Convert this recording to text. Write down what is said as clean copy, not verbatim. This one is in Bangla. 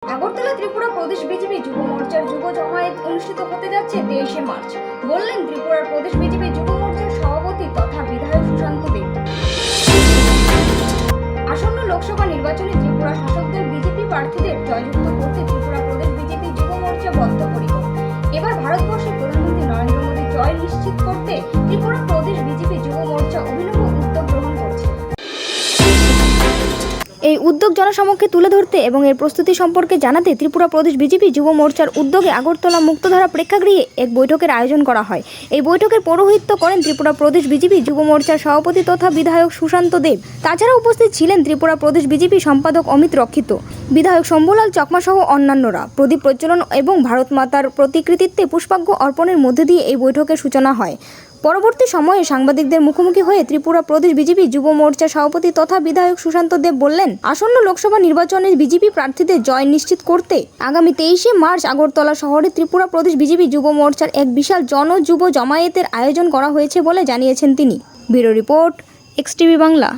আগরতলা ত্রিপুরা প্রদেশ বিজেপি যুব মোর্চার যুব জমায়েত অনুষ্ঠিত হতে যাচ্ছে 23শে মার্চ, বললেন ত্রিপুরার প্রদেশ বিজেপি যুব মোর্চার সভাপতি তথা বিধায়ক সুশান্ত দেব। আসন্ন লোকসভা নির্বাচনে ত্রিপুরা শাসকদের বিজেপি প্রার্থীদের জয়যুক্ত করতে ত্রিপুরা প্রদেশ বিজেপি যুব মোর্চা বদ্ধপরিকর। এবার ভারতবর্ষের প্রধানমন্ত্রী নরেন্দ্র মোদী জয় নিশ্চিত করতে ত্রিপুরা প্রদেশ বিজেপি যুব মোর্চা অভিনব উদ্যোগ গ্রহণ করছে। এই উদ্যোগ জনসমক্ষে তুলে ধরতে এবং এর প্রস্তুতি সম্পর্কে জানাতে ত্রিপুরা প্রদেশ বিজেপি যুব মোর্চার উদ্যোগে আগরতলা মুক্তধারা প্রেক্ষাগৃহে এক বৈঠকের আয়োজন করা হয়। এই বৈঠকের পৌরোহিত্য করেন ত্রিপুরা প্রদেশ বিজেপি যুব মোর্চার সভাপতি তথা বিধায়ক সুশান্ত দেব। তাছাড়া উপস্থিত ছিলেন ত্রিপুরা প্রদেশ বিজেপি সম্পাদক অমিত রক্ষিত, বিধায়ক শম্ভুলাল চকমা সহ অন্যান্যরা। প্রদীপ প্রজ্বলন এবং ভারত মাতার প্রতিকৃতিতে পুষ্পার্ঘ্য অর্পণের মধ্য দিয়ে এই বৈঠকের সূচনা হয়। পরবর্তী সময়ে সাংবাদিকদের মুখোমুখি হয়ে ত্রিপুরা প্রদেশ বিজেপি যুব মোর্চা সভাপতি তথা বিধায়ক সুশান্ত দেব বললেন, আসন্ন লোকসভা নির্বাচনে বিজেপি প্রার্থীদের জয় নিশ্চিত করতে আগামী 23শে মার্চ আগরতলা শহরে ত্রিপুরা প্রদেশ বিজেপি যুব মোর্চার এক বিশাল যুব জমায়েতের আয়োজন করা হয়েছে বলে জানিয়েছেন তিনি। Bureau report, XTV Bangla.